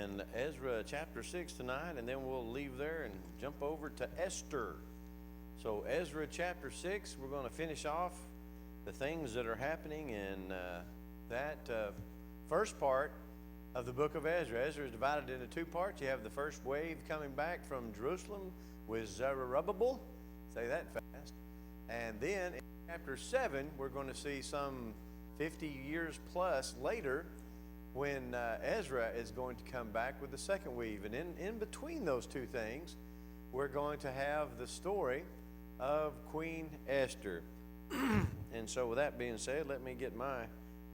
in Ezra chapter 6 tonight, and then we'll leave there and jump over to Esther. So Ezra chapter 6, we're going to finish off the things that are happening in that first part of the book of Ezra. Ezra is divided into two parts. You have the first wave coming back from Jerusalem with Zerubbabel. Say that fast. And then in chapter 7, we're going to see some 50 years plus later when Ezra is going to come back with the second weave. And in between those two things, we're going to have the story of Queen Esther. And so with that being said, let me get my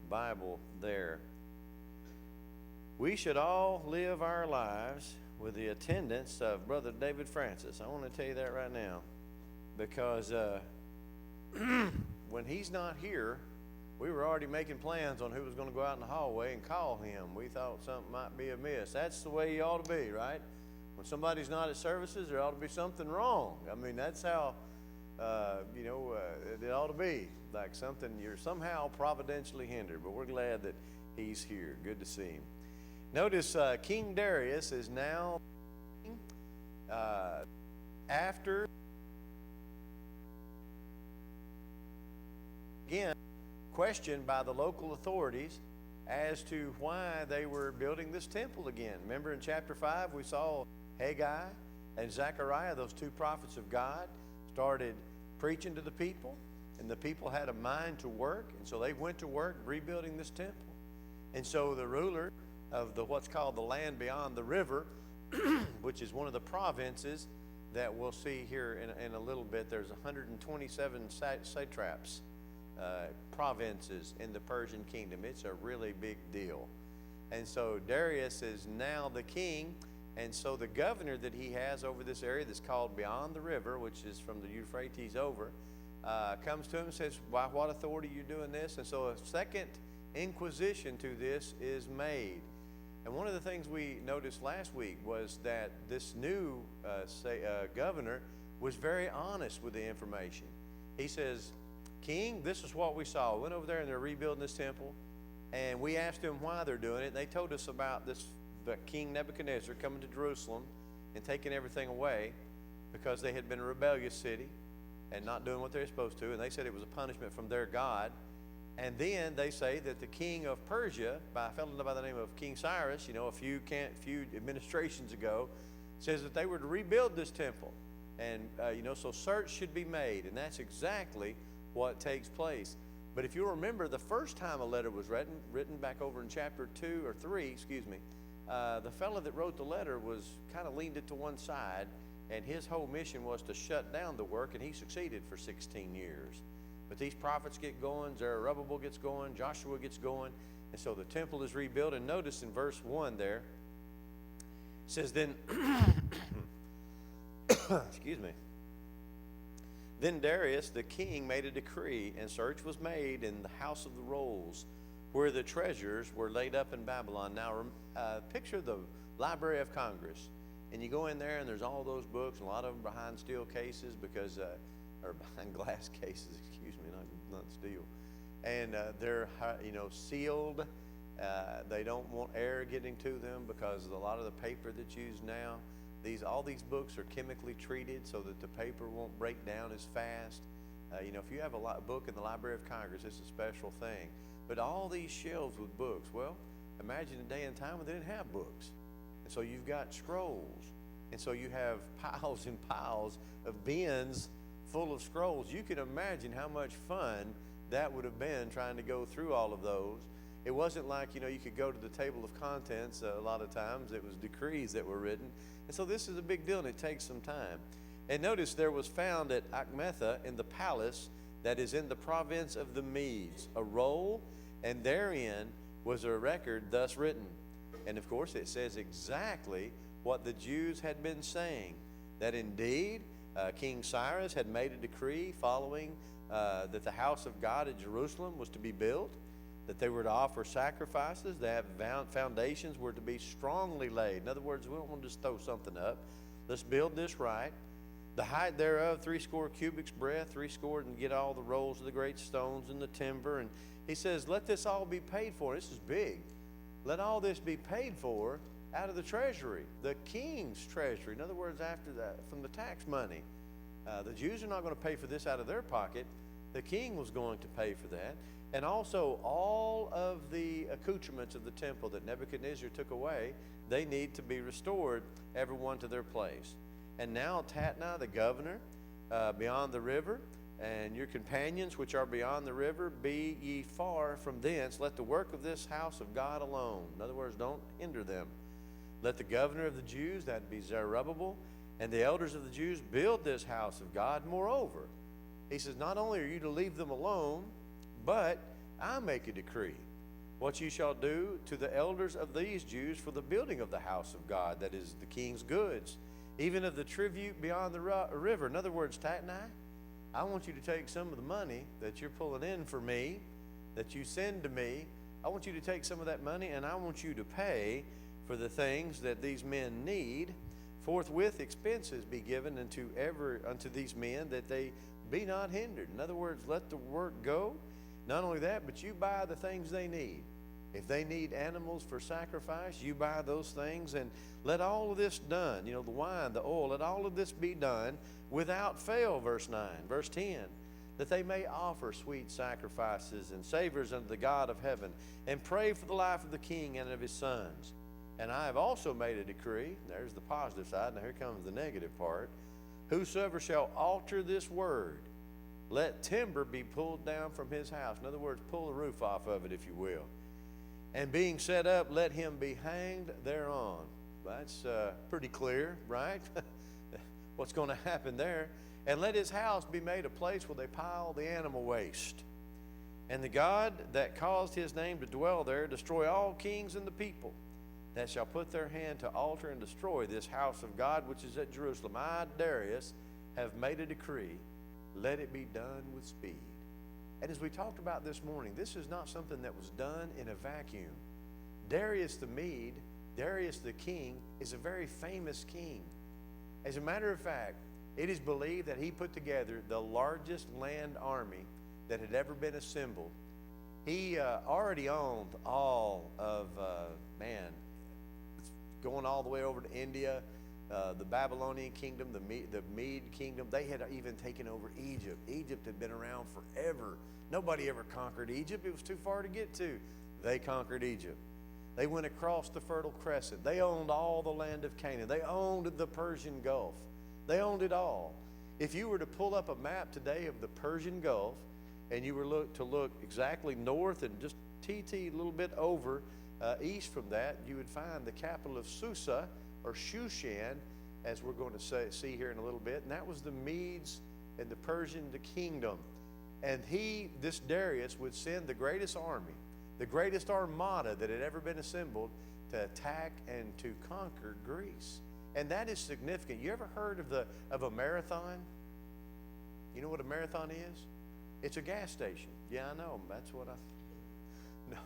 Bible there. We should all live our lives with the attendance of Brother David Francis. I want to tell you that right now, because when he's not here, we were already making plans on who was going to go out in the hallway and call him. We thought something might be amiss. That's the way you ought to be, right? When somebody's not at services, there ought to be something wrong. I mean, that's how, it ought to be. Like something, you're somehow providentially hindered. But we're glad that he's here. Good to see him. Notice King Darius is now after, again, questioned by the local authorities as to why they were building this temple again. Remember in chapter 5 we saw Haggai and Zechariah, those two prophets of God, started preaching to the people, and the people had a mind to work, and so they went to work rebuilding this temple. And so the ruler of what's called the land beyond the river, which is one of the provinces that we'll see here in a little bit. There's 127 satraps, provinces in the Persian kingdom. It's a really big deal. And so Darius is now the king, and so the governor that he has over this area that's called beyond the river, which is from the Euphrates over, comes to him and says, by what authority are you doing this? And so a second inquisition to this is made. And one of the things we noticed last week was that this new governor was very honest with the information. He says, King, this is what we saw. We went over there and they're rebuilding this temple, and we asked them why they're doing it. And they told us about the King Nebuchadnezzar coming to Jerusalem and taking everything away because they had been a rebellious city and not doing what they're supposed to. And they said it was a punishment from their God. And then they say that the king of Persia, by a fellow by the name of King Cyrus, a few administrations ago, says that they were to rebuild this temple. And, so search should be made. And that's exactly what takes place. But if you remember, the first time a letter was written back over in chapter 2 or 3, the fellow that wrote the letter was kind of leaned it to one side, and his whole mission was to shut down the work, and he succeeded for 16 years. But these prophets get going, Zerubbabel gets going, Joshua gets going, and so the temple is rebuilt. And notice in verse 1 there, it says, then, excuse me, then Darius the king made a decree, and search was made in the house of the rolls, where the treasures were laid up in Babylon. Now, picture the Library of Congress, and you go in there, and there's all those books, and a lot of them behind steel cases because, or behind glass cases, excuse me, not steel, and they're sealed. They don't want air getting to them because a lot of the paper that's used now, all these books are chemically treated so that the paper won't break down as fast. If you have a book in the Library of Congress, it's a special thing. But all these shelves with books, well, imagine a day and time when they didn't have books. And so you've got scrolls. And so you have piles and piles of bins full of scrolls. You can imagine how much fun that would have been trying to go through all of those. It wasn't like, you could go to the table of contents a lot of times. It was decrees that were written. And so this is a big deal, and it takes some time. And notice there was found at Achmetha in the palace that is in the province of the Medes a roll, and therein was a record thus written. And of course it says exactly what the Jews had been saying, that indeed King Cyrus had made a decree following that the house of God at Jerusalem was to be built, that they were to offer sacrifices, that foundations were to be strongly laid. In other words, we don't want to just throw something up. Let's build this right. The height thereof 80 cubits breadth, 80, and get all the rolls of the great stones and the timber. And he says, let this all be paid for. This is big. Let all this be paid for out of the treasury, the king's treasury. In other words, after that, from the tax money. The Jews are not going to pay for this out of their pocket. The king was going to pay for that. And also, all of the accoutrements of the temple that Nebuchadnezzar took away, they need to be restored, everyone to their place. And now Tatnai, the governor, beyond the river, and your companions which are beyond the river, be ye far from thence. Let the work of this house of God alone. In other words, don't hinder them. Let the governor of the Jews, that be Zerubbabel, and the elders of the Jews build this house of God. Moreover, he says, not only are you to leave them alone, but I make a decree what you shall do to the elders of these Jews for the building of the house of God, that is the king's goods, even of the tribute beyond the river. In other words, Tatnai, I want you to take some of the money that you're pulling in for me, that you send to me. I want you to take some of that money, and I want you to pay for the things that these men need. Forthwith expenses be given unto these men, that they be not hindered. In other words, let the work go. Not only that, but you buy the things they need. If they need animals for sacrifice, you buy those things, and let all of this done, the wine, the oil, let all of this be done without fail, verse 9. Verse 10, that they may offer sweet sacrifices and savors unto the God of heaven, and pray for the life of the king and of his sons. And I have also made a decree, there's the positive side, now here comes the negative part, whosoever shall alter this word, let timber be pulled down from his house. In other words, pull the roof off of it, if you will. And being set up, let him be hanged thereon. That's pretty clear, right? What's going to happen there. And let his house be made a place where they pile the animal waste. And the God that caused his name to dwell there, destroy all kings and the people that shall put their hand to alter and destroy this house of God which is at Jerusalem. I, Darius, have made a decree. Let it be done with speed. And as we talked about this morning, this is not something that was done in a vacuum. Darius the Mede, Darius the king, is a very famous king. As a matter of fact, it is believed that he put together the largest land army that had ever been assembled. He already owned all of, going all the way over to India, the Babylonian kingdom, the Mede kingdom. They had even taken over Egypt. Egypt had been around forever. Nobody ever conquered Egypt. It was too far to get to. They conquered Egypt. They went across the Fertile Crescent. They owned all the land of Canaan. They owned the Persian Gulf. They owned it all. If you were to pull up a map today of the Persian Gulf, and you were to look exactly north and just a little bit over east from that, you would find the capital of Susa, or Shushan, as we're going to see here in a little bit. And that was the Medes and the Persian kingdom. And this Darius, would send the greatest army, the greatest armada that had ever been assembled, to attack and to conquer Greece. And that is significant. You ever heard of a marathon? You know what a marathon is? It's a gas station. Yeah, I know. That's what no.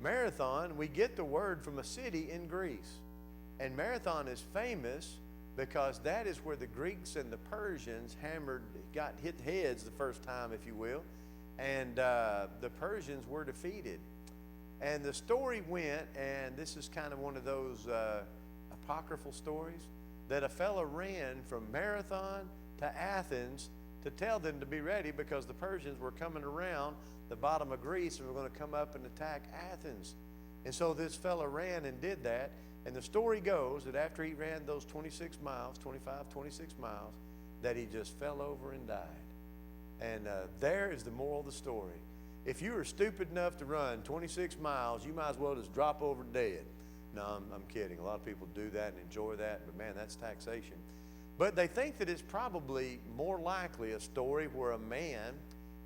Marathon, we get the word from a city in Greece. And Marathon is famous because that is where the Greeks and the Persians hit heads the first time, if you will. And the Persians were defeated. And the story went, and this is kind of one of those apocryphal stories, that a fella ran from Marathon to Athens to tell them to be ready because the Persians were coming around the bottom of Greece and were going to come up and attack Athens. And so this fella ran and did that. And the story goes that after he ran those 26 miles, that he just fell over and died. And there is the moral of the story. If you were stupid enough to run 26 miles, you might as well just drop over dead. No, I'm kidding. A lot of people do that and enjoy that, but man, that's taxation. But they think that it's probably more likely a story where a man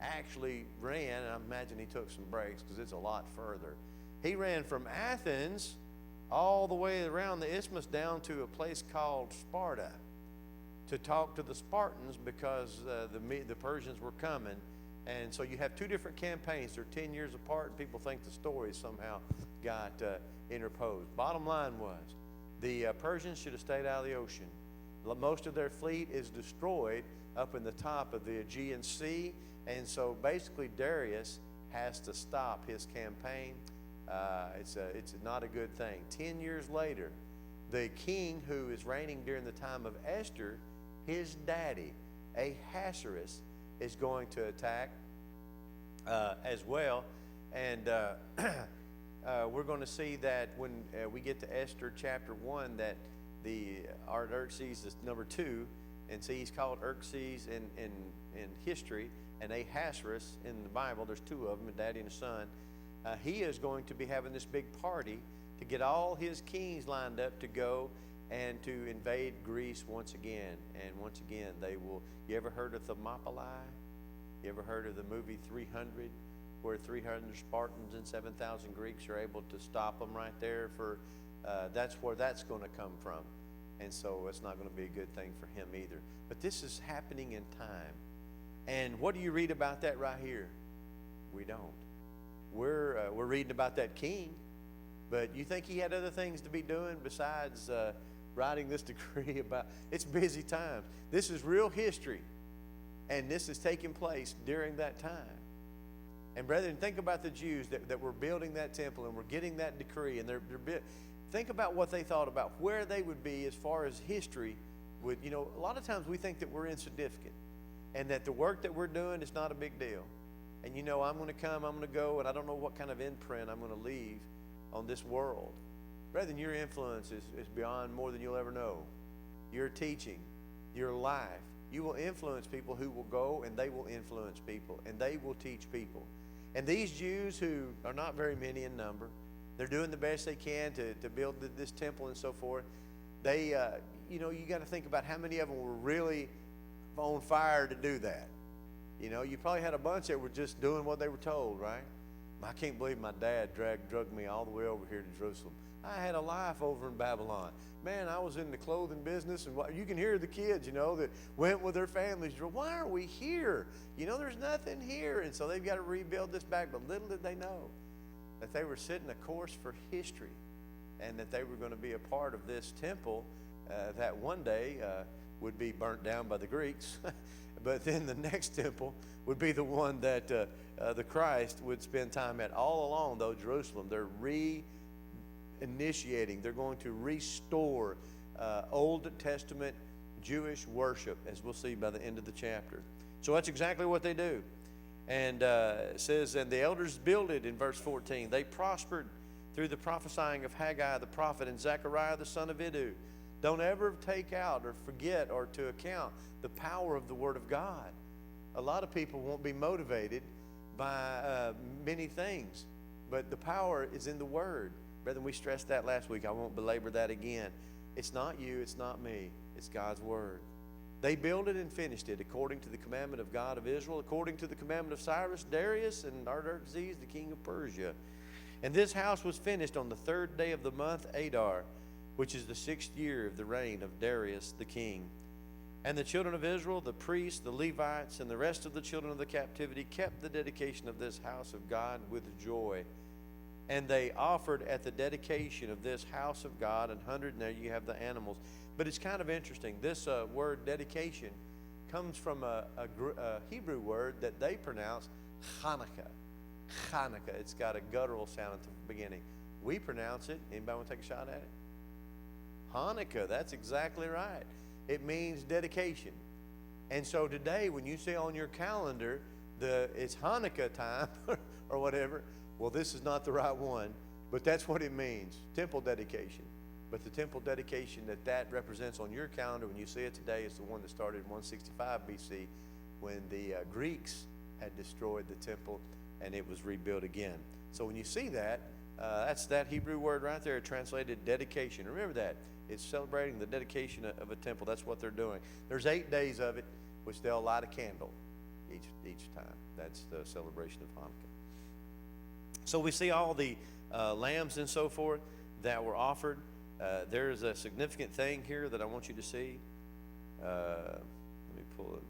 actually ran, and I imagine he took some breaks because it's a lot further. He ran from Athens all the way around the isthmus down to a place called Sparta to talk to the Spartans because the Persians were coming. And so you have two different campaigns. They're 10 years apart, and people think the story somehow got interposed. Bottom line was, the Persians should have stayed out of the ocean. Most of their fleet is destroyed up in the top of the Aegean Sea, and so basically Darius has to stop his campaign, It's not a good thing. 10 years later, the king who is reigning during the time of Esther, his daddy, Ahasuerus, is going to attack as well. And we're going to see that when we get to Esther chapter 1, that Artaxerxes is number 2. And see, he's called Xerxes in history, and Ahasuerus in the Bible. There's 2 of them, a daddy and a son. He is going to be having this big party to get all his kings lined up to go and to invade Greece once again. And once again, they will. You ever heard of Thermopylae? You ever heard of the movie 300, where 300 Spartans and 7,000 Greeks are able to stop them right there? That's where that's going to come from. And so it's not going to be a good thing for him either. But this is happening in time. And what do you read about that right here? We don't. We're reading about that king. But you think he had other things to be doing besides writing this decree about? It's busy times. This is real history. And this is taking place during that time. And brethren, think about the Jews that were building that temple and were getting that decree. And think about what they thought about where they would be as far as history would. You know, a lot of times we think that we're insignificant and that the work that we're doing is not a big deal. And you know, I'm going to come, I'm going to go, and I don't know what kind of imprint I'm going to leave on this world. Brethren, your influence is beyond more than you'll ever know. Your teaching, your life, you will influence people who will go, and they will influence people, and they will teach people. And these Jews, who are not very many in number, they're doing the best they can to build this temple and so forth. They, you know, you got to think about how many of them were really on fire to do that. You know, you probably had a bunch that were just doing what they were told, right? I can't believe my dad drugged me all the way over here to Jerusalem. I had a life over in Babylon. Man, I was in the clothing business, and you can hear the kids, you know, that went with their families. Why are we here? You know, there's nothing here. And so they've got to rebuild this back. But little did they know that they were setting a course for history, and that they were going to be a part of this temple that one day would be burnt down by the Greeks. But then the next temple would be the one that the Christ would spend time at. All along, though, Jerusalem, they're reinitiating. They're going to restore Old Testament Jewish worship, as we'll see by the end of the chapter. So that's exactly what they do. And it says, and the elders builded in verse 14. They prospered through the prophesying of Haggai the prophet and Zechariah the son of Iddu. Don't ever take out or forget or to account the power of the Word of God. A lot of people won't be motivated by many things, but the power is in the Word. Brethren, we stressed that last week. I won't belabor that again. It's not you, it's not me, it's God's Word. They built it and finished it according to the commandment of God of Israel, according to the commandment of Cyrus, Darius, and Artaxerxes, the king of Persia. And this house was finished on the 3rd day of the month Adar, which is the 6th year of the reign of Darius the king. And the children of Israel, the priests, the Levites, and the rest of the children of the captivity kept the dedication of this house of God with joy. And they offered at the dedication of this house of God 100, and there you have the animals. But it's kind of interesting. This word dedication comes from a Hebrew word that they pronounce Hanukkah. Hanukkah. It's got a guttural sound at the beginning. We pronounce it. Anybody want to take a shot at it? Hanukkah. That's exactly right. It means dedication. And so today, when you see on your calendar it's Hanukkah time or whatever, well, this is not the right one, but that's what it means, temple dedication. But the temple dedication that represents on your calendar when you see it today is the one that started in 165 BC when the Greeks had destroyed the temple and it was rebuilt again. So when you see that, that's that Hebrew word right there translated dedication. Remember that. It's celebrating the dedication of a temple. That's what they're doing. There's 8 days of it, which they'll light a candle each time. That's the celebration of Hanukkah. So we see all the lambs and so forth that were offered. There's a significant thing here that I want you to see. Let me pull it.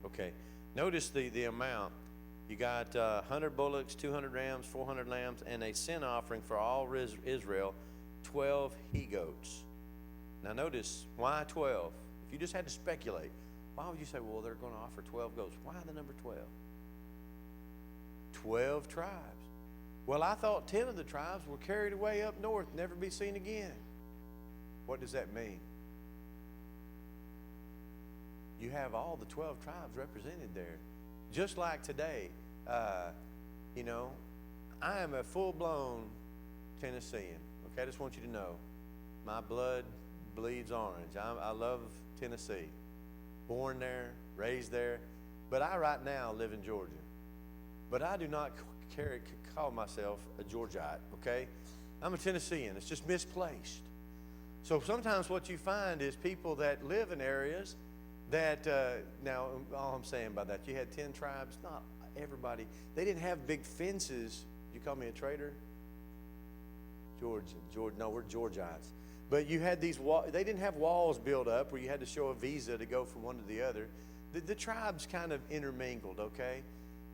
Okay. Notice the amount. You got 100 bullocks, 200 rams, 400 lambs, and a sin offering for all Israel, 12 he-goats. Now notice, why 12? If you just had to speculate, why would you say, well, they're going to offer 12 goats? Why the number 12? 12 tribes. Well, I thought 10 of the tribes were carried away up north, never be seen again. What does that mean? You have all the 12 tribes represented there. Just like today, you know, I am a full-blown Tennessean. Okay, I just want you to know, my blood bleeds orange. I love Tennessee. Born there, raised there, but I right now live in Georgia. But I do not call myself a Georgite, okay? I'm a Tennessean. It's just misplaced. So sometimes what you find is people that live in areas that, now all I'm saying by that, you had 10 tribes, not everybody. They didn't have big fences. You call me a traitor? Georgia, no, we're Georgites. But you had these they didn't have walls built up where you had to show a visa to go from one to the other. The tribes kind of intermingled, okay?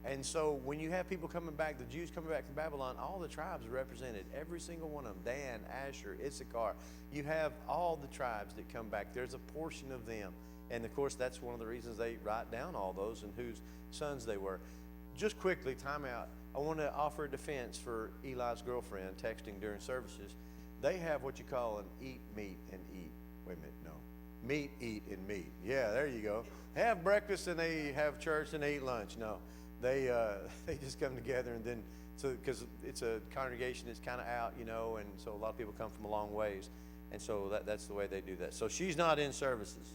And so when you have people coming back, the Jews coming back from Babylon, all the tribes are represented, every single one of them. Dan, Asher, Issachar. You have all the tribes that come back. There's a portion of them. And of course, that's one of the reasons they write down all those and whose sons they were. Just quickly, time out. I want to offer a defense for Eli's girlfriend texting during services. They have what you call an eat, meet, and eat. Wait a minute, no. Meet, eat, and meet. Yeah, there you go. Have breakfast and they have church and they eat lunch. No, they just come together and then, so because it's a congregation that's kind of out, you know, and so a lot of people come from a long ways. And so that's the way they do that. So she's not in services.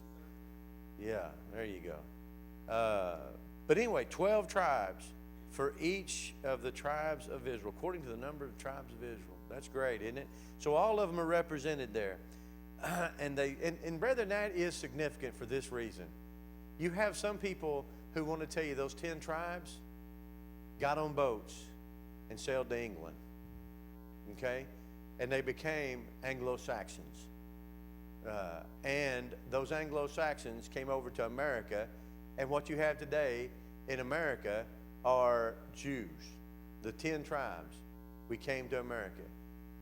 Yeah, there you go. But anyway, 12 tribes for each of the tribes of Israel, according to the number of tribes of Israel. That's great, isn't it? So all of them are represented there. And brethren, that is significant for this reason. You have some people who want to tell you those 10 tribes got on boats and sailed to England, okay? And they became Anglo-Saxons. And those Anglo-Saxons came over to America, and what you have today in America are Jews, the 10 tribes. We came to America.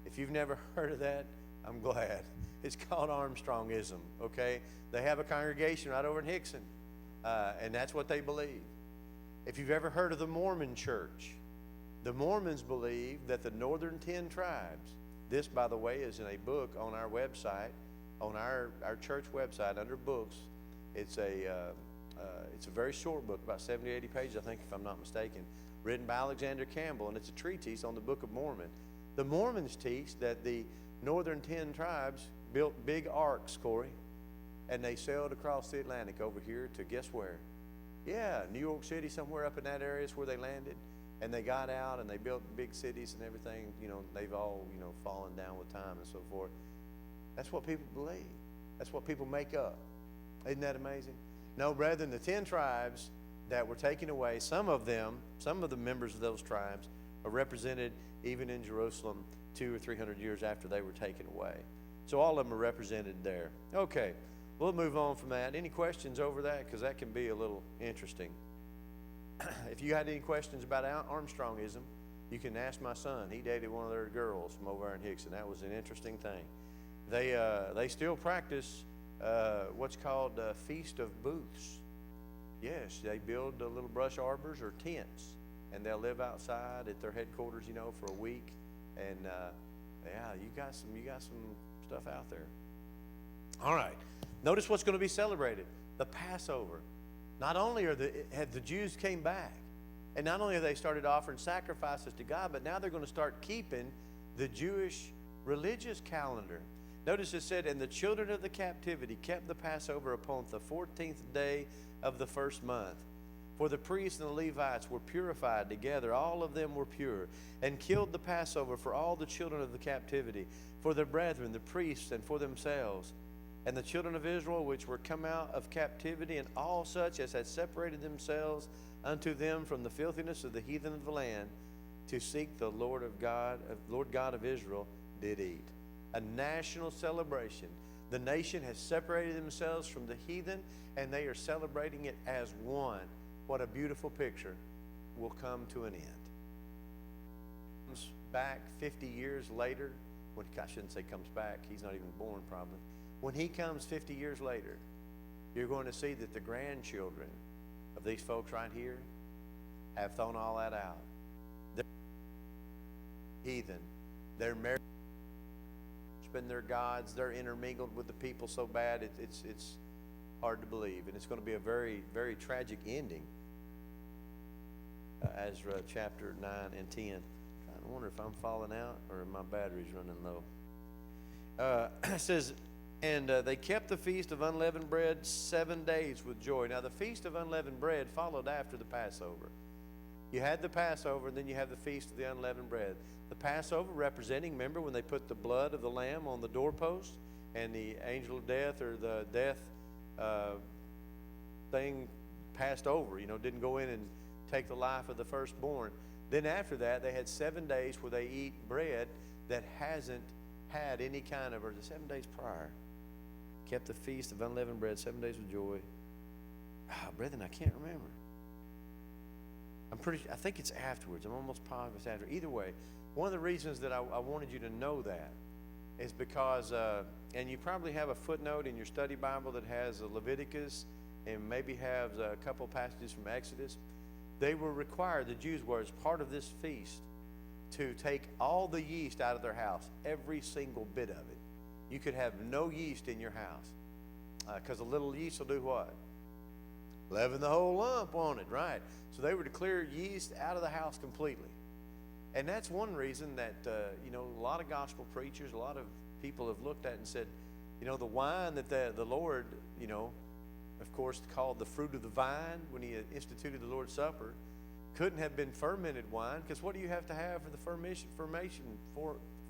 If you've never heard of that, I'm glad. It's called Armstrongism, okay? They have a congregation right over in Hickson, and that's what they believe. If you've ever heard of the Mormon church, the Mormons believe that the northern 10 tribes, this, by the way, is in a book on our website, on our church website under books. It's a very short book, about 70, 80 pages, I think, if I'm not mistaken, written by Alexander Campbell, and it's a treatise on the Book of Mormon. The Mormons teach that the northern 10 tribes built big arcs, Corey, and they sailed across the Atlantic over here to guess where? Yeah, New York City, somewhere up in that area is where they landed, and they got out and they built big cities and everything. You know, they've all, you know, fallen down with time and so forth. That's what people believe. That's what people make up. Isn't that amazing? No, brethren, the 10 tribes that were taken away, some of the members of those tribes are represented even in Jerusalem 200 or 300 years after they were taken away. So all of them are represented there. Okay, we'll move on from that. Any questions over that? Because that can be a little interesting. If you had any questions about Armstrongism, you can ask my son. He dated one of their girls from over in Hickson. That was an interesting thing. They still practice what's called Feast of Booths. Yes, they build little brush arbors or tents, and they'll live outside at their headquarters, you know, for a week. And yeah, you got some stuff out there. All right, notice what's going to be celebrated: the Passover. Not only had the Jews came back, and not only have they started offering sacrifices to God, but now they're going to start keeping the Jewish religious calendar. Notice it said, and the children of the captivity kept the Passover upon the 14th day of the first month. For the priests and the Levites were purified together, all of them were pure, and killed the Passover for all the children of the captivity, for their brethren, the priests, and for themselves. And the children of Israel, which were come out of captivity, and all such as had separated themselves unto them from the filthiness of the heathen of the land, to seek the Lord God of Israel, did eat. A national celebration. The nation has separated themselves from the heathen, and they are celebrating it as one. What a beautiful picture will come to an end. Comes back 50 years later, when I shouldn't say comes back, he's not even born probably. When he comes 50 years later, you're going to see that the grandchildren of these folks right here have thrown all that out. heathen. They're married, worshiping their gods. They're intermingled with the people so bad it's hard to believe, and it's going to be a very, very tragic ending. Ezra chapter 9 and 10. I wonder if I'm falling out or my battery's running low. It says, and they kept the feast of unleavened bread 7 days with joy. Now, the feast of unleavened bread followed after the Passover. You had the Passover, and then you have the feast of the unleavened bread. The Passover representing, remember, when they put the blood of the lamb on the doorpost, and the angel of death or the death thing passed over, didn't go in and take the life of the firstborn. Then after that, they had 7 days where they eat bread that hasn't had any kind of, or the 7 days prior, kept the feast of unleavened bread 7 days with joy. Brethren, I can't remember. I think it's afterwards. I'm almost positive it's after. Either way, one of the reasons that I wanted you to know that is because, and you probably have a footnote in your study Bible that has Leviticus and maybe has a couple passages from Exodus. They were required, the Jews were, as part of this feast, to take all the yeast out of their house, every single bit of it. You could have no yeast in your house because a little yeast will do what? Leaven the whole lump, won't it? Right. So they were to clear yeast out of the house completely. And that's one reason that, a lot of gospel preachers, a lot of people have looked at and said, the wine that the Lord, of course, called the fruit of the vine when he instituted the Lord's Supper, couldn't have been fermented wine, because what do you have to have for the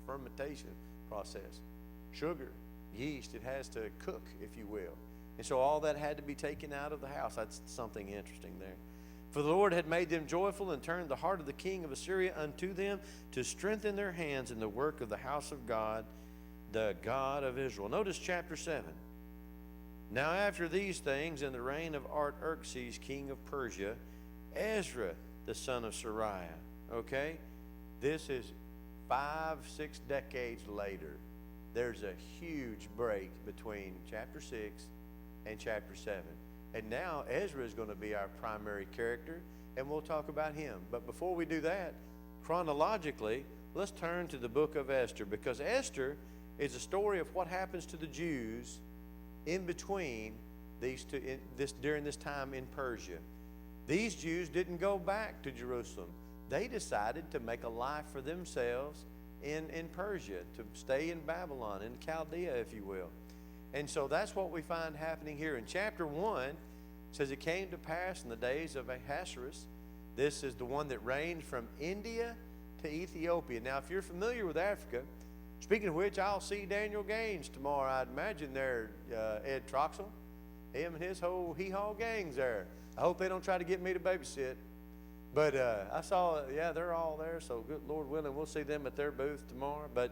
fermentation process? Sugar, yeast. It has to cook, if you will. And so all that had to be taken out of the house. That's something interesting there. For the Lord had made them joyful and turned the heart of the king of Assyria unto them to strengthen their hands in the work of the house of God, the God of Israel. Notice chapter 7. Now after these things, in the reign of Artaxerxes, king of Persia, Ezra, the son of Seraiah. Okay? This is 5-6 decades later. There's a huge break between chapter 6 and chapter 7. And now Ezra is going to be our primary character, and we'll talk about him. But before we do that, chronologically, let's turn to the book of Esther, because Esther is a story of what happens to the Jews in between these two, during this time in Persia. These Jews didn't go back to Jerusalem. They decided to make a life for themselves in Persia, to stay in Babylon, in Chaldea, if you will. And so that's what we find happening here. In chapter 1, it says, it came to pass in the days of Ahasuerus. This is the one that reigned from India to Ethiopia. Now, if you're familiar with Africa, speaking of which, I'll see Daniel Gaines tomorrow, I'd imagine there, Ed Troxel, him and his whole hee-haw gang's there. I hope they don't try to get me to babysit. But I saw, they're all there, so good Lord willing, we'll see them at their booth tomorrow. But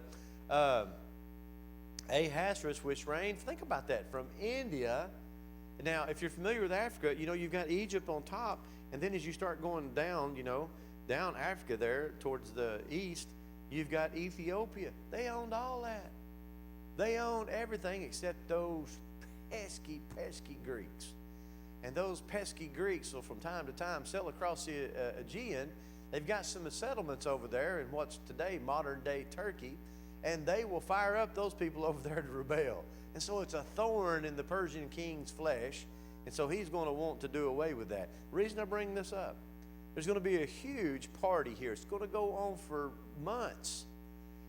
Ahasuerus, which reigned, think about that, from India. Now, if you're familiar with Africa, you've got Egypt on top, and then as you start going down, down Africa there towards the east, you've got Ethiopia. They owned all that. They owned everything except those pesky Greeks. And those pesky Greeks will from time to time sail across the Aegean. They've got some settlements over there in what's today modern-day Turkey, and they will fire up those people over there to rebel. And so it's a thorn in the Persian king's flesh, and so he's going to want to do away with that. The reason I bring this up, there's going to be a huge party here. It's going to go on for months.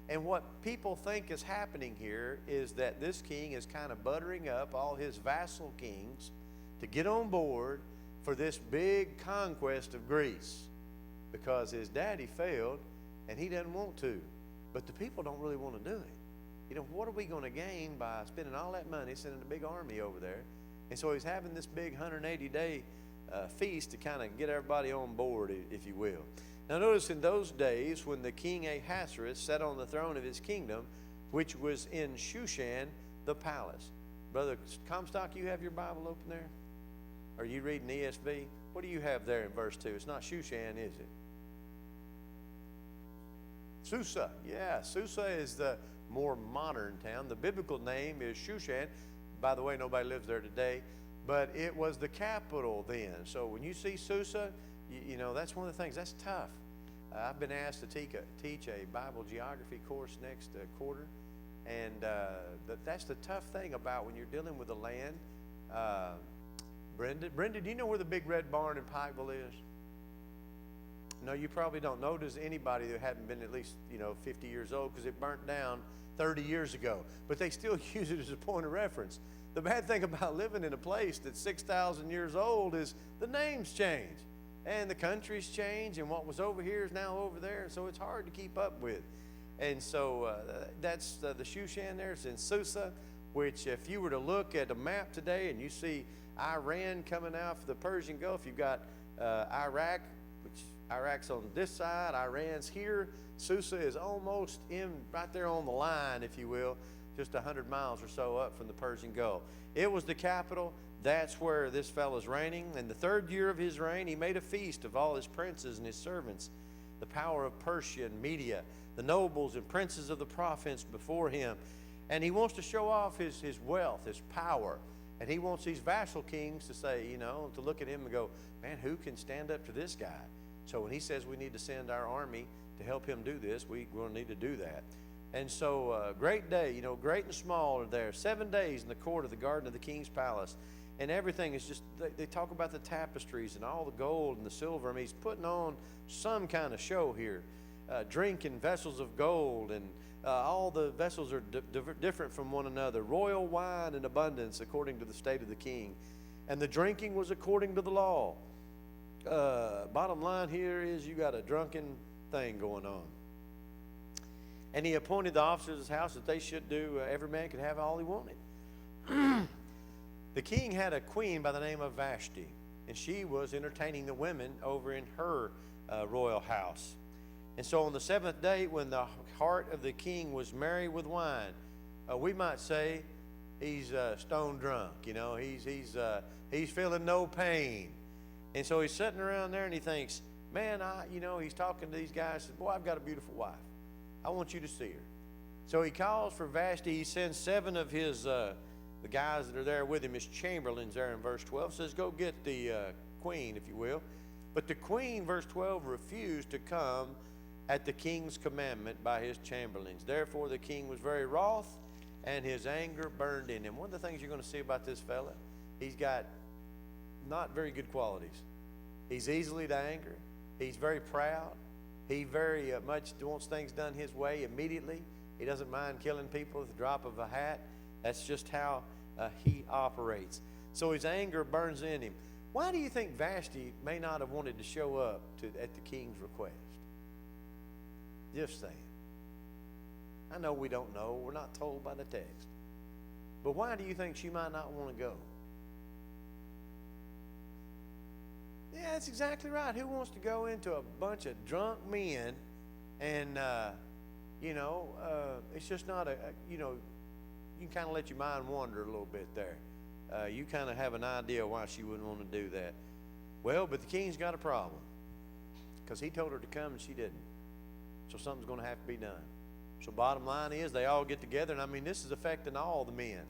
And what people think is happening here is that this king is kind of buttering up all his vassal kings to get on board for this big conquest of Greece, because his daddy failed and he doesn't want to. But the people don't really want to do it. What are we going to gain by spending all that money, sending a big army over there? And so he's having this big 180-day feast to kind of get everybody on board, if you will. Now notice, in those days when the king Ahasuerus sat on the throne of his kingdom, which was in Shushan, the palace. Brother Comstock, you have your Bible open there? Are you reading ESV? What do you have there in verse 2? It's not Shushan, is it? Susa. Yeah, Susa is the more modern town. The biblical name is Shushan. By the way, nobody lives there today, but it was the capital then. So when you see Susa, that's one of the things. That's tough. I've been asked to teach a Bible geography course next quarter, and that's the tough thing about when you're dealing with the land. Brenda, do you know where the big red barn in Pikeville is? No, you probably don't. No, does anybody that hadn't been at least 50 years old, because it burnt down 30 years ago. But they still use it as a point of reference. The bad thing about living in a place that's 6,000 years old is the names change. And the countries change, and what was over here is now over there, and so it's hard to keep up with. And so that's the Shushan there. It's in Susa, which if you were to look at a map today and you see Iran coming out of the Persian Gulf, you've got Iraq, which Iraq's on this side, Iran's here. Susa is almost right there on the line, if you will, just 100 miles or so up from the Persian Gulf. It was the capital. That's where this fellow's reigning. In the 3rd year of his reign, he made a feast of all his princes and his servants, the power of Persia and Media, the nobles and princes of the province before him. And he wants to show off his wealth, his power. And he wants these vassal kings to say, to look at him and go, man, who can stand up to this guy? So when he says we need to send our army to help him do this, we're going to need to do that. And so great day, great and small are there. 7 days in the court of the garden of the king's palace. And everything is just, they talk about the tapestries and all the gold and the silver. I mean, he's putting on some kind of show here. Drinking vessels of gold, and all the vessels are different from one another. Royal wine in abundance according to the state of the king. And the drinking was according to the law. Bottom line here is you got a drunken thing going on. And he appointed the officers of his house that they should do, every man could have all he wanted. The king had a queen by the name of Vashti, and she was entertaining the women over in her royal house. And so on the 7th day, when the heart of the king was merry with wine, we might say he's stone drunk. He's feeling no pain. And so he's sitting around there and he thinks, man, he's talking to these guys. Says, boy, I've got a beautiful wife. I want you to see her. So he calls for Vashti. He sends 7 of his the guys that are there with him, his chamberlains there in verse 12, says, go get the queen, if you will. But the queen, verse 12, refused to come at the king's commandment by his chamberlains. Therefore the king was very wroth, and his anger burned in him. One of the things you're going to see about this fella, he's got not very good qualities. He's easily to anger. He's very proud. He very much wants things done his way immediately. He doesn't mind killing people with the drop of a hat. That's just how he operates. So his anger burns in him. Why do you think Vashti may not have wanted to show up at the king's request? Just saying. I know we don't know. We're not told by the text. But why do you think she might not want to go? Yeah, that's exactly right. Who wants to go into a bunch of drunk men and, it's just not you can kind of let your mind wander a little bit there. You kind of have an idea why she wouldn't want to do that. Well, but the king's got a problem because he told her to come and she didn't. So something's going to have to be done. So bottom line is they all get together, and this is affecting all the men.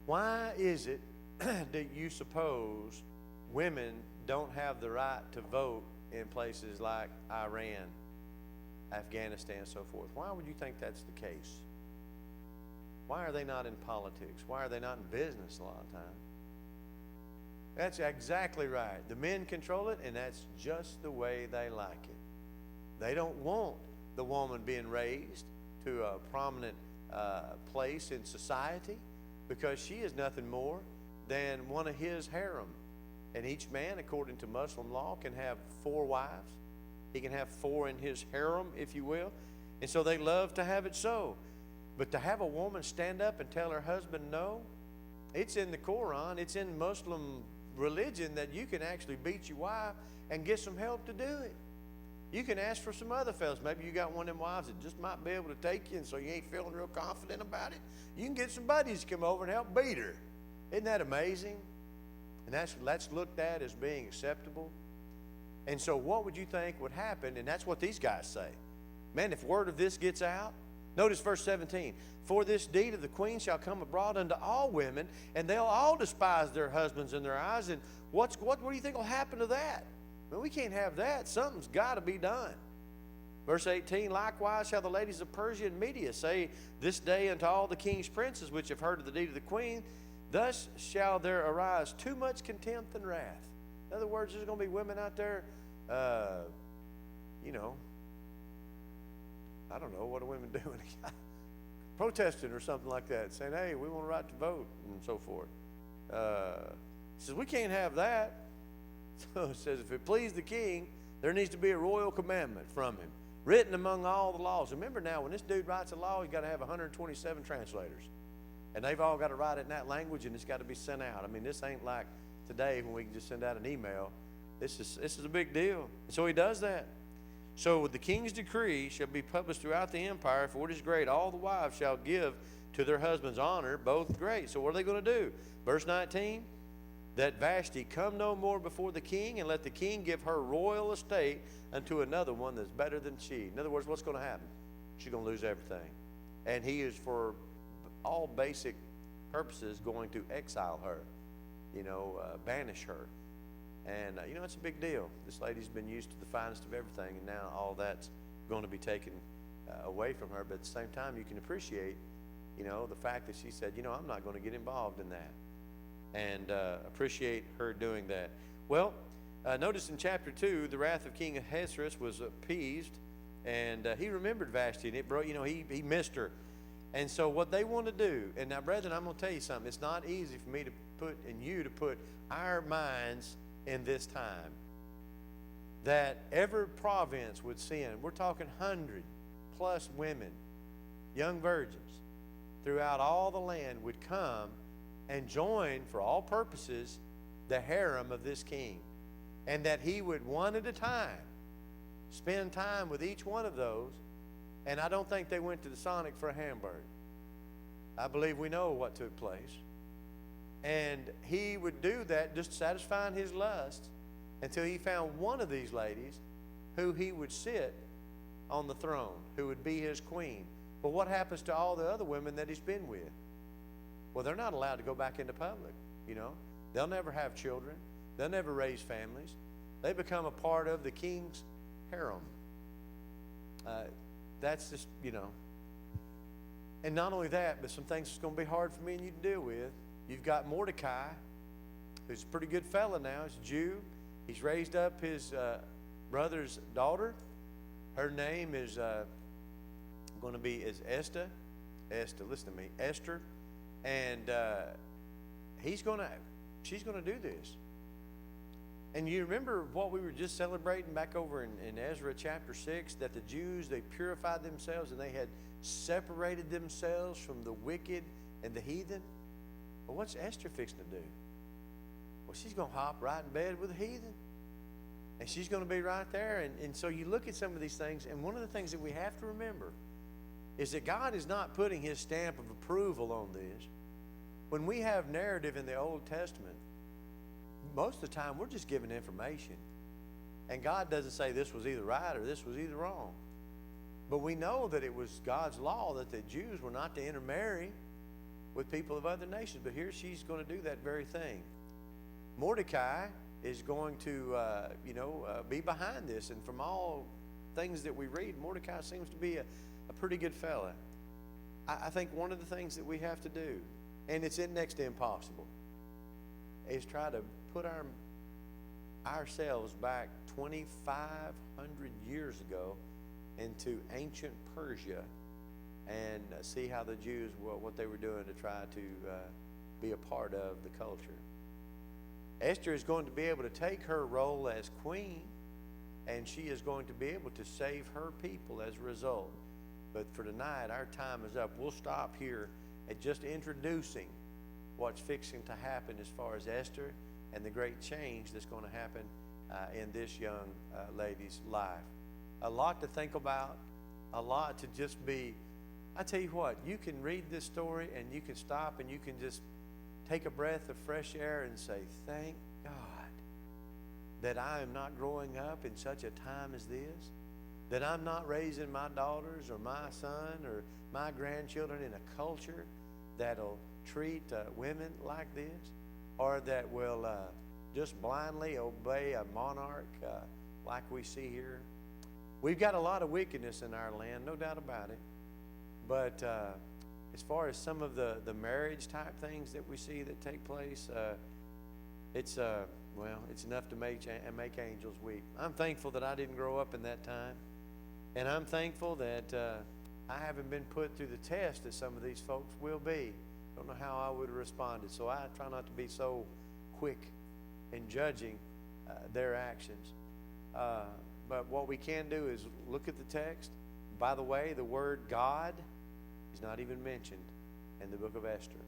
Why is it that you suppose women don't have the right to vote in places like Iran, Afghanistan, and so forth? Why would you think that's the case? Why are they not in politics? Why are they not in business a lot of times? That's exactly right. The men control it, and that's just the way they like it. They don't want the woman being raised to a prominent place in society because she is nothing more than one of his harem. And each man, according to Muslim law, can have 4 wives. He can have 4 in his harem, if you will. And so they love to have it so. But to have a woman stand up and tell her husband no, it's in the Quran, it's in Muslim religion that you can actually beat your wife and get some help to do it. You can ask for some other fellas. Maybe you got one of them wives that just might be able to take you, and so you ain't feeling real confident about it. You can get some buddies to come over and help beat her. Isn't that amazing? And that's looked at as being acceptable. And so what would you think would happen? And that's what these guys say. Man, if word of this gets out, notice verse 17. For this deed of the queen shall come abroad unto all women, and they'll all despise their husbands in their eyes. And what do you think will happen to that? But we can't have that. Something's got to be done. Verse 18, likewise shall the ladies of Persia and Media say this day unto all the king's princes which have heard of the deed of the queen, thus shall there arise too much contempt and wrath. In other words, there's going to be women out there, you know, I don't know, what are women doing? Protesting or something like that, saying, hey, we want a right to vote and so forth. He says, we can't have that. So it says, if it please the king, there needs to be a royal commandment from him, written among all the laws. Remember now, when this dude writes a law, he's got to have 127 translators. And they've all got to write it in that language, and it's got to be sent out. I mean, this ain't like today when we can just send out an email. This is a big deal. And so he does that. So the king's decree shall be published throughout the empire, for it is great. All the wives shall give to their husbands honor, both great. So what are they going to do? Verse 19, that Vashti come no more before the king, and let the king give her royal estate unto another one that's better than she. In other words, what's going to happen? She's going to lose everything. And he is, for all basic purposes, going to exile her, banish her. And, it's a big deal. This lady's been used to the finest of everything, and now all that's going to be taken away from her. But at the same time, you can appreciate, the fact that she said, I'm not going to get involved in that. And appreciate her doing that. Well, notice in chapter 2, the wrath of King Ahasuerus was appeased, and he remembered Vashti, and it brought, he missed her. And so what they want to do, and now, brethren, I'm going to tell you something. It's not easy for me to put, and you to put our minds in this time, that every province would send, we're talking 100+ women, young virgins, throughout all the land would come and join, for all purposes, the harem of this king. And that he would, one at a time, spend time with each one of those. And I don't think they went to the Sonic for a hamburger. I believe we know what took place. And he would do that, just satisfying his lust, until he found one of these ladies who he would sit on the throne, who would be his queen. But what happens to all the other women that he's been with? Well, they're not allowed to go back into public, They'll never have children. They'll never raise families. They become a part of the king's harem. That's just, And not only that, but some things that's going to be hard for me and you to deal with. You've got Mordecai, who's a pretty good fella now. He's a Jew. He's raised up his brother's daughter. Her name is going to be Esther. Esther, listen to me, Esther. And she's going to do this. And you remember what we were just celebrating back over in Ezra chapter 6, that the Jews, they purified themselves and they had separated themselves from the wicked and the heathen. Well, what's Esther fixing to do? Well, she's going to hop right in bed with the heathen. And she's going to be right there. And so you look at some of these things, and one of the things that we have to remember is that God is not putting his stamp of approval on this. When we have narrative in the Old Testament, most of the time we're just given information. And God doesn't say this was either right or this was either wrong. But we know that it was God's law that the Jews were not to intermarry with people of other nations. But here she's going to do that very thing. Mordecai is going to, be behind this. And from all things that we read, Mordecai seems to be a pretty good fella. I think one of the things that we have to do, and it's next to impossible, is try to put ourselves back 2,500 years ago into ancient Persia and see how the Jews, what they were doing to try to be a part of the culture. Esther is going to be able to take her role as queen, and she is going to be able to save her people as a result. But for tonight, our time is up. We'll stop here at just introducing what's fixing to happen as far as Esther and the great change that's going to happen in this young lady's life. A lot to think about, a lot to just be. I tell you what, you can read this story and you can stop and you can just take a breath of fresh air and say, thank God that I am not growing up in such a time as this, that I'm not raising my daughters or my son or my grandchildren in a culture that'll treat women like this, or that will just blindly obey a monarch like we see here. We've got a lot of wickedness in our land, no doubt about it. But as far as some of the marriage type things that we see that take place, it's enough to make angels weep. I'm thankful that I didn't grow up in that time. And I'm thankful that I haven't been put through the test that some of these folks will be. Don't know how I would have responded. So I try not to be so quick in judging their actions. But what we can do is look at the text. By the way, the word God is not even mentioned in the book of Esther.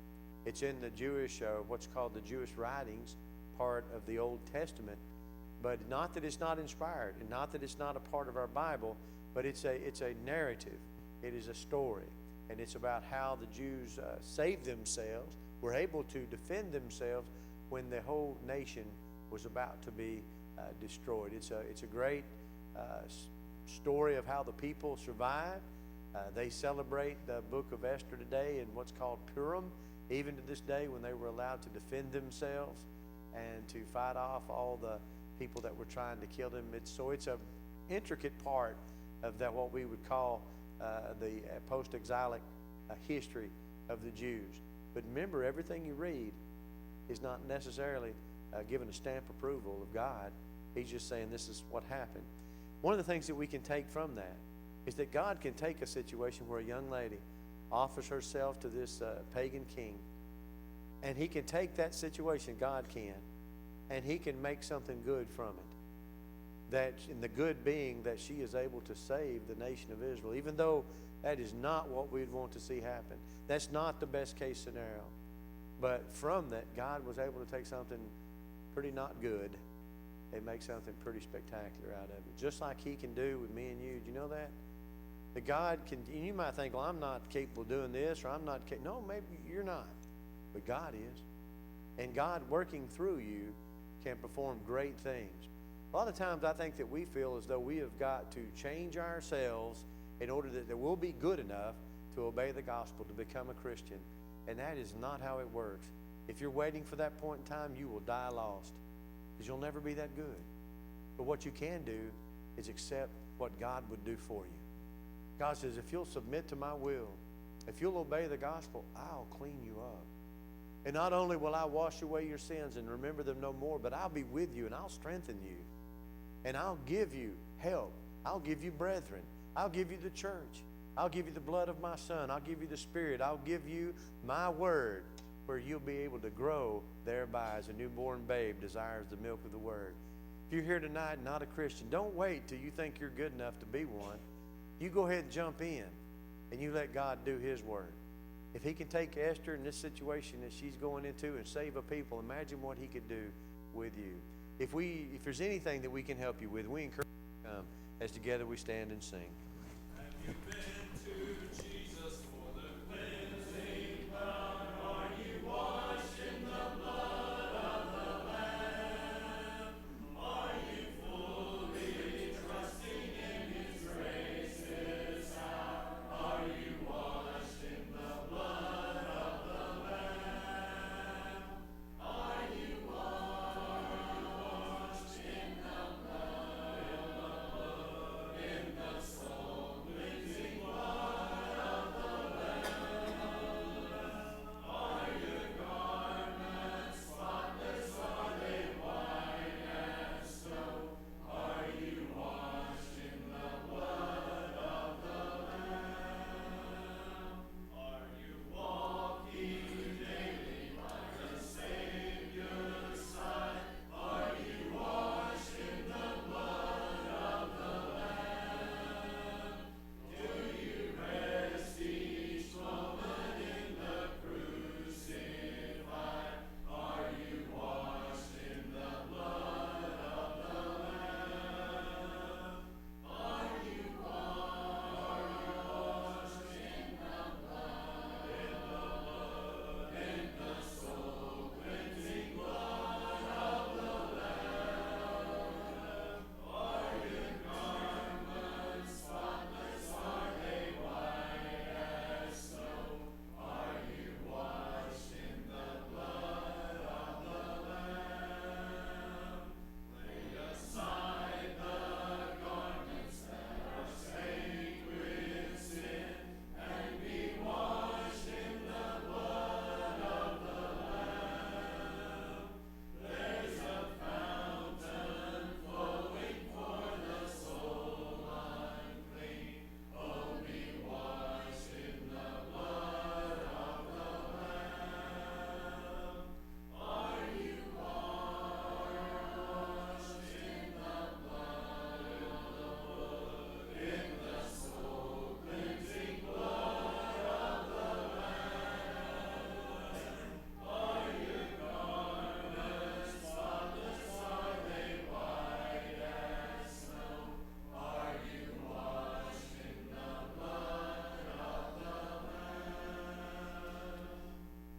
It's in the Jewish, what's called the Jewish writings part of the Old Testament. But not that it's not inspired, and not that it's not a part of our Bible, but it's a narrative. It is a story. And it's about how the Jews saved themselves, were able to defend themselves when the whole nation was about to be destroyed. It's a great story of how the people survived. They celebrate the book of Esther today in what's called Purim, even to this day, when they were allowed to defend themselves and to fight off all the people that were trying to kill them. It's an intricate part of that, what we would call the post-exilic history of the Jews. But remember, everything you read is not necessarily given a stamp approval of God. He's just saying this is what happened. One of the things that we can take from that is that God can take a situation where a young lady offers herself to this pagan king, and he can take that situation, God can, and he can make something good from it. And the good being that she is able to save the nation of Israel, even though that is not what we'd want to see happen. That's not the best case scenario. But from that, God was able to take something pretty not good and make something pretty spectacular out of it. Just like he can do with me and you. Do you know that? That God can, and you might think, well, I'm not capable of doing this, or I'm not capable. No, maybe you're not. But God is. And God working through you can perform great things. A lot of times I think that we feel as though we have got to change ourselves in order that we'll be good enough to obey the gospel, to become a Christian. And that is not how it works. If you're waiting for that point in time, you will die lost, because you'll never be that good. But what you can do is accept what God would do for you. God says, if you'll submit to my will, if you'll obey the gospel, I'll clean you up. And not only will I wash away your sins and remember them no more, but I'll be with you and I'll strengthen you. And I'll give you help. I'll give you brethren. I'll give you the church. I'll give you the blood of my son. I'll give you the Spirit. I'll give you my word, where you'll be able to grow thereby as a newborn babe desires the milk of the word. If you're here tonight not a Christian, don't wait till you think you're good enough to be one. You go ahead and jump in, and you let God do his work. If he can take Esther in this situation that she's going into and save a people, imagine what he could do with you. If there's anything that we can help you with, we encourage you to come as together we stand and sing.